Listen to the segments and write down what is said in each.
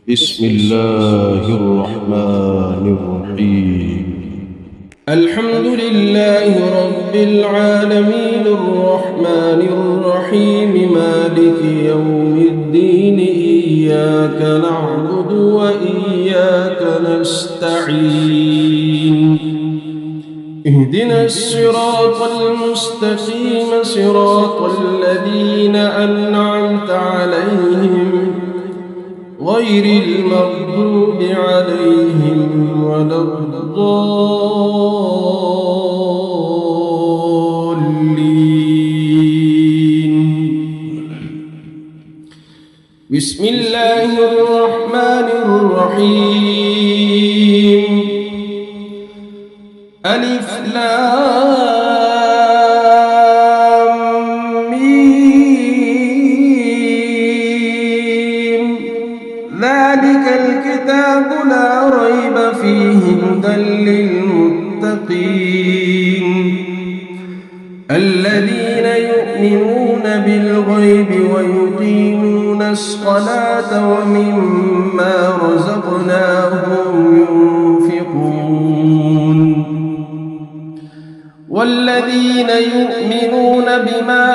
بسم الله الرحمن الرحيم. الحمد لله رب العالمين الرحمن الرحيم مالك يوم الدين إياك نعبد وإياك نستعين اهدنا الصراط المستقيم صراط الذين أنعمت عليهم غير المغضوب عليهم ولا الضالين. بسم الله الرحمن الرحيم. ألف لام ميم. ذلك الكتاب لا ريب فيه هدى للمتقين الذين يؤمنون بالغيب ويقيمون الصلاة ومما رزقناهم ينفقون والذين يؤمنون بما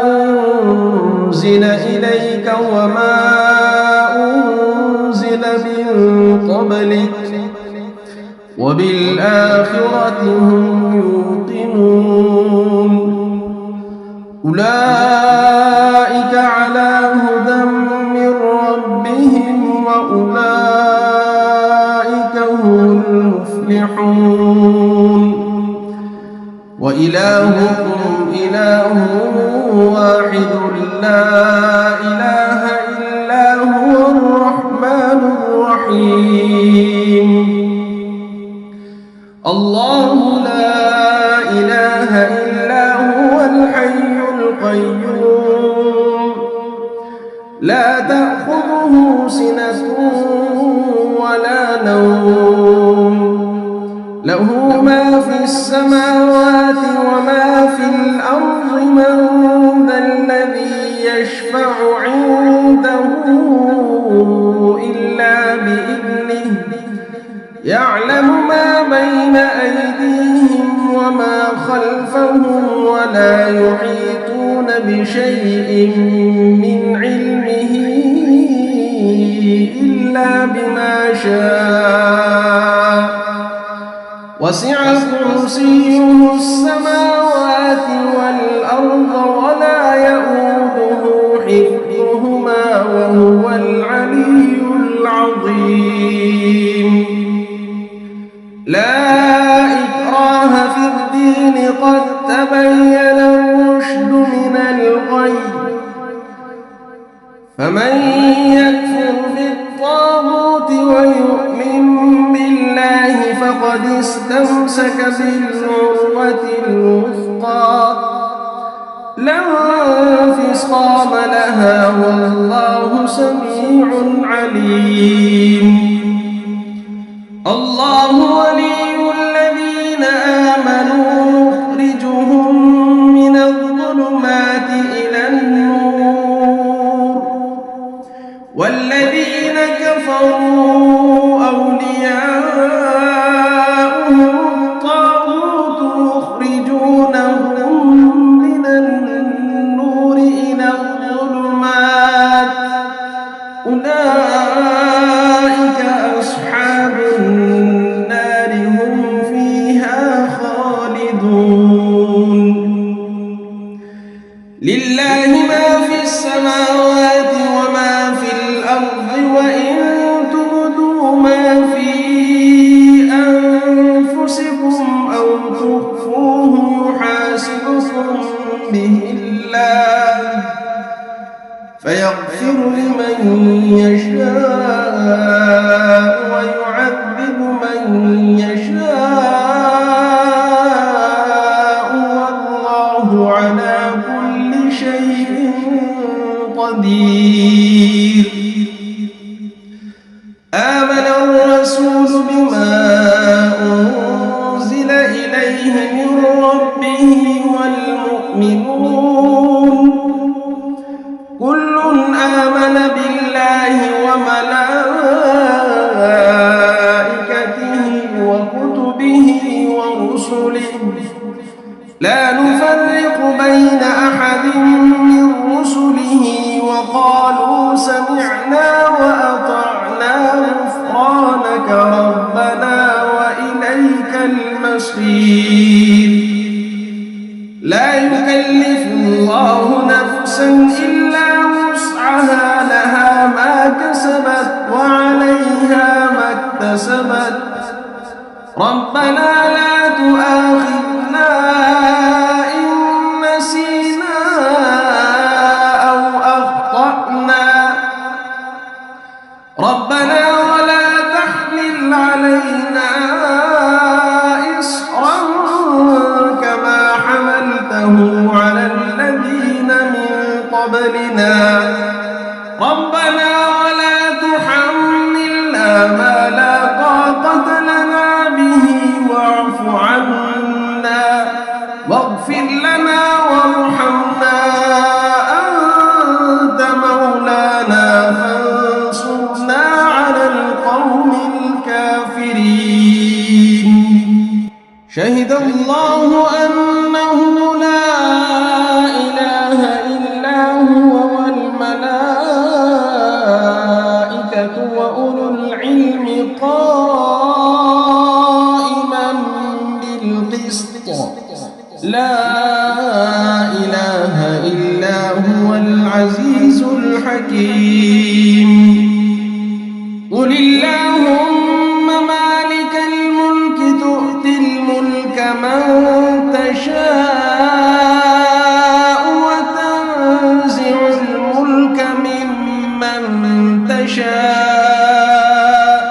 أنزل إليك وما أنزل من قبلك وبالآخرة هم يوقنون أولئك على هدى من ربهم وأولئك هم المفلحون وإلهكم إله واحد لا إله إلا هو الرحمن الرحيم. الله لا إله إلا هو الحي القيوم لا تأخذه سنة ولا نوم له ما في السماوات وما في الأرض من ذا الذي يشفع عنده إلا بإذنه يعلم ما بين أيديهم وما خلفهم ولا يحيطون بشيء من علمه إلا بما شاء وسع كرسيه السماوات والأرض ولا يؤوده حفظهما وهو العلي العظيم. لا إكراه في الدين قد تبين الرشد من الغي فمن يكفر بالطاغوت ويؤمن بالله فقد استمسك بالعروة الوثقى لا انفصام لها والله سميع عليم. الله ولي الذين آمنوا يخرجهم من الظلمات إلى النور والذين كفروا أولياؤهم الطاغوت يخرجونهم من النور إلى الظلمات أولئك أصحاب النار هم فيها خالدون. لله ما في السماوات وما في الأرض وإن تبدوا ما في أنفسكم أو تخفوه يحاسبكم به الله فيغفر لمن يشاء ويعذب من يشاء والله على كل شيء قدير. آمن الرسول بما أنزل إليه من ربه والمؤمنون كل آمن بالله وملائكته ربنا لا تؤاخذنا إن نسينا أو أخطأنا ربنا ولا تحمل علينا إصرا كما حملته على الذين من قبلنا ربنا ولا تحملنا ما لا طاقة لنا به واعف عنا واغفر لنا وارحمنا أنت مولانا فانصرنا على القوم الكافرين شهد الله أنه لا إله إلا هو والملائكة وأولو العلم قائما بالقسط لا إله إلا هو العزيز الحكيم قل اللهم مالك الملك تؤتي الملك من تشاء وتنزع الملك ممن تشاء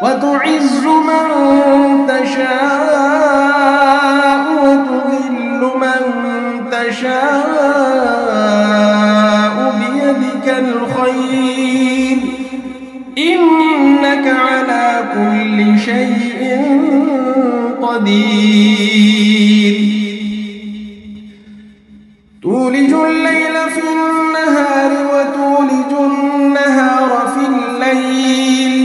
وتعز من تشاء وتذل من تشاء بيدك الخير إنك على كل شيء قدير تولج الليل في النهار وتولج النهار في الليل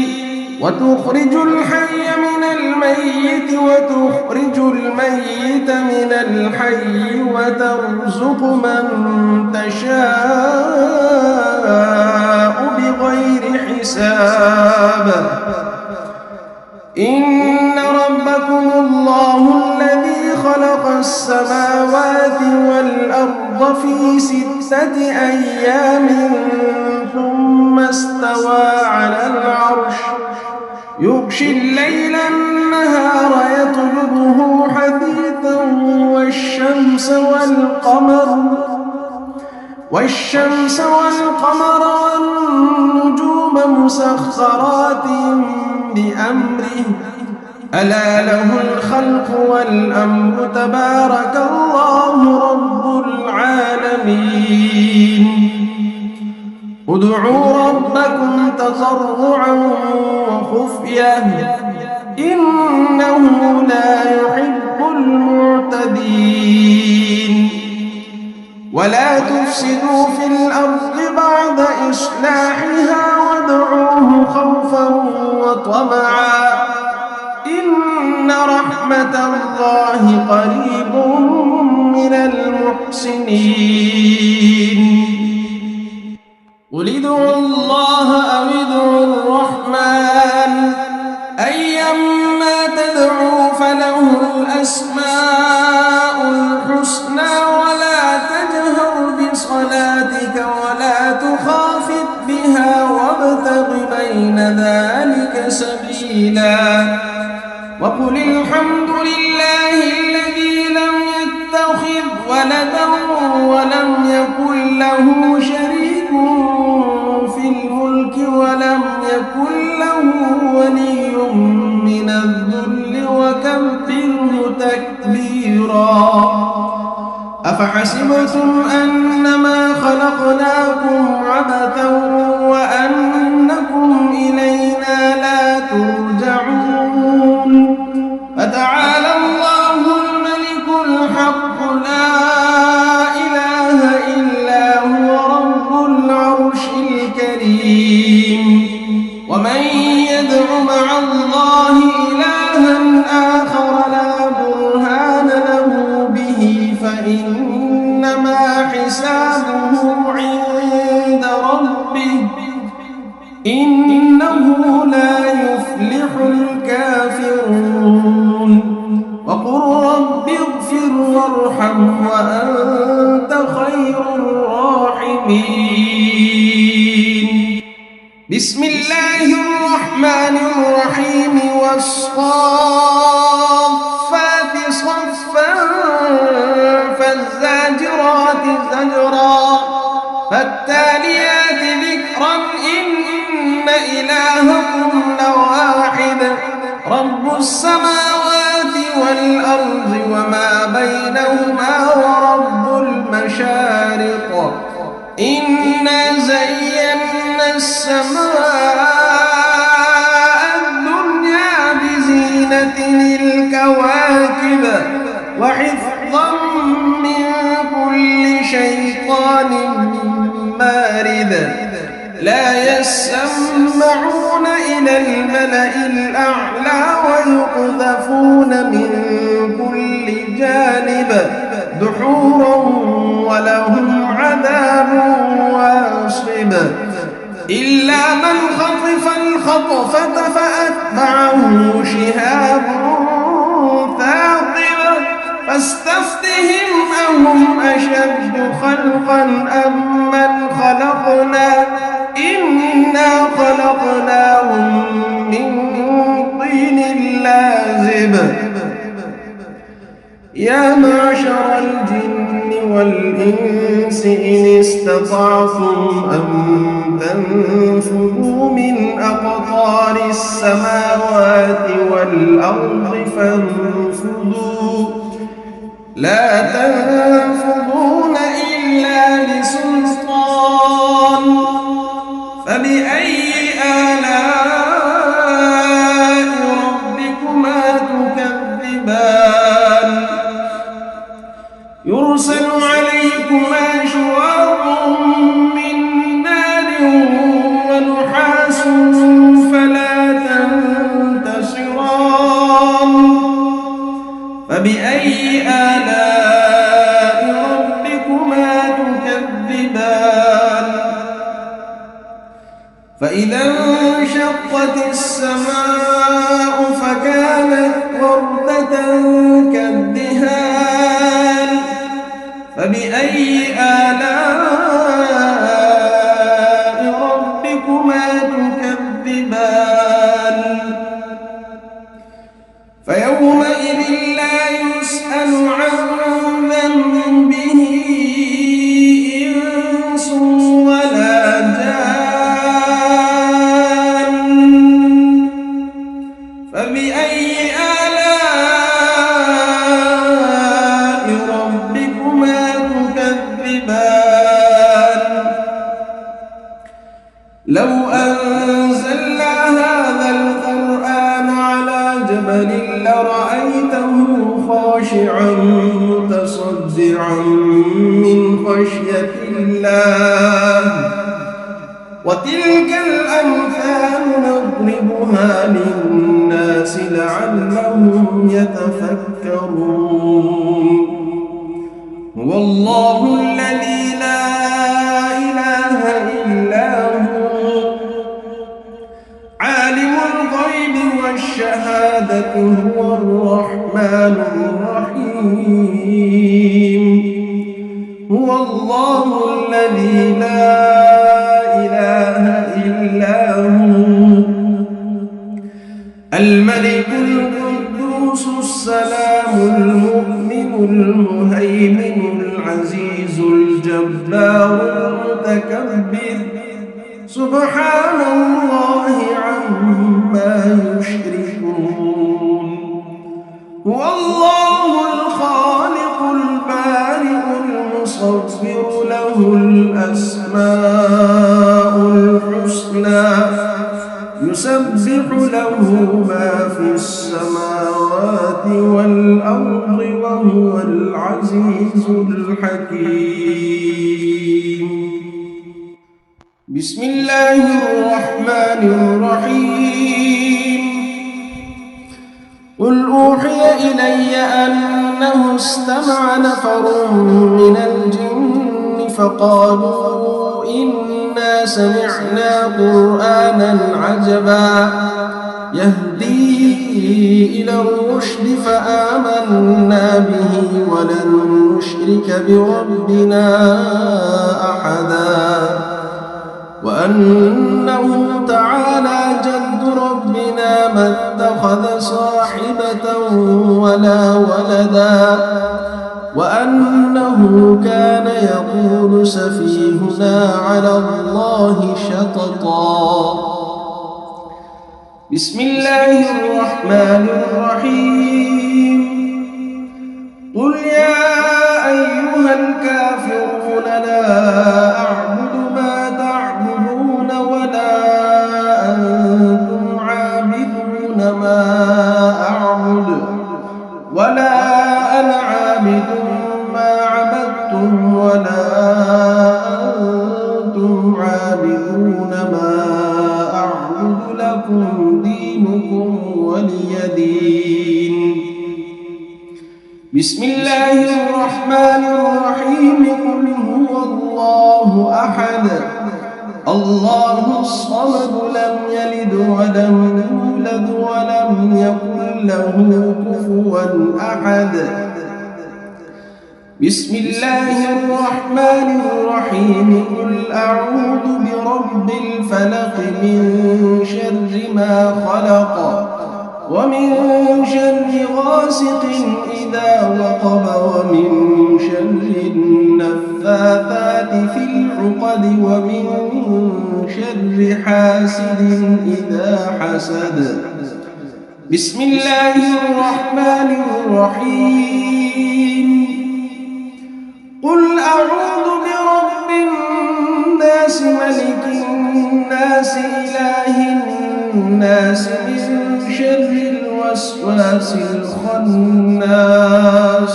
وتخرج الحي من الميت وتخرج الميت من الحي وترزق من تشاء بغير حساب إن ربكم الله الذي خلق السماوات والأرض في 6 أيام ثم استوى على العرش يغشي الليل النهار يطلبه حثيثا والشمس والقمر والنجوم مسخرات بأمره ألا له الخلق والأمر تبارك الله رب العالمين ادعوا ربكم تضرعا وخفية إنه لا يحب المعتدين ولا تفسدوا في الأرض بعد إصلاحها وادعوه خوفا وطمعا إن رحمة الله قريب من المحسنين قل ادعوا الله أو ادعوا الرحمن أيما تدعوا فله الأسماء الحسنى ولا تجهر بصلاتك ولا تخافت بها وابتغ بين ذلك سبيلا وقل الحمد لله الذي لم يتخذ ولدا ولم يكن له شريك في الملك ولم يكن له ولي من الذل وكبره تكبيرا أفحسبتم أنما خلقناكم عبثا وأنكم إلينا لا ترجعون فتعالى الله الملك الحق لا إله إلا هو رب العرش الكريم ومن يدع مع الله إلها آخر لا برهان له به فإنما حسابه عند ربه إنه لا يفلح الكافرون وقل رب اغفر وارحم وأنت خير الراحمين بسم الله الرحمن الرحيم والصافات صفا فالزاجرات زجرا فالتاليات ذكرا إن إلهكم لواحد رب السماوات والأرض وما بينهما ورب المشارق إنا زينا السماء الدنيا بزينة الكواكب وحفظا من كل شيطان مارد لا يسمعون إلى الملأ الأعلى ويقذفون من كل جانب دحورا ولهم عذاب واصب إلا من خطف الخطفة فأتبعه شهاب ثاقب فاستفتهم أهم أشد خلقا أم من خلقنا إنا خلقناهم من طين لازب يا معشر الجن والإنس إن استطعتم أن تنفذوا من أقطار السماوات والأرض فانفذوا لا تنفذون إلا بسلطان فبأي آلاء ربكما تكذبان يرسل عليكما شواظ من نار ونحاس فلا تنتصران فبأي آلاء ربكما تكذبان فإذا انشقت السماء فكانت وردة كالدهان فبأي آلاء ربكما تكذبان فيومئذ لا يسأل عن ذنبه إنس ولا جان فبأي آلاء ربكما تكذبان لو أنزلنا هذا القرآن على جبل لرأيته خاشعا متصدعا من خشية الله وتلك الأمثال نضربها للناس لعلهم يتفكرون هو الله الذي لا إله إلا هو عالم الغيب والشهادة هو الرحمن الرحيم هو الله الذي لا إله إلا هو الملك القدوس السلام المؤمن المهيمن العزيز الجبار المتكبر سبحان الله عما يشركون هو الله الخالق البارئ المصور له الأسماء الحسنى يسبح له ما في السماوات والأرض وهو العزيز الحكيم بسم الله الرحمن الرحيم قل أوحي إلي أنه استمع نفر من الجن فقالوا إنا سمعنا قرآنا عجبا يهدي إلى الرشد فآمنا به ولن نشرك بربنا أحدا وأنه تعالى جد ربنا ما اتخذ صاحبة ولا ولدا وأنه كان يقول سفيهنا على الله شططا. بسم الله الرحمن الرحيم. قل يا أيها الكافرون لا أعبد ما تعبدون ولا أنتم عابدون ما أعبد ولا أنا عابد ما عبدتم ولا أنتم عابدون ما أعبد لكم دينكم ولي دين. بسم الله الرحمن الرحيم. قل هو الله أحد الله الصمد لم يلد ولم يولد ولم يكن له كفوا أحد. بسم الله الرحمن الرحيم. قل أعوذ برب الفلق من شر ما خلق ومن شر غاسق إذا وقب ومن شر النفاثات في العقد ومن شر حاسد إذا حسد. بسم الله الرحمن الرحيم. قل أعوذ برب الناس ملك الناس إله الناس من شر الوسواس الخناس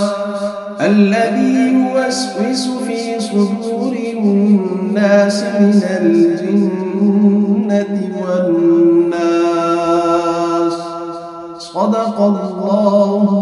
الذي يوسوس في صدور الناس من الجنة والناس. صدق الله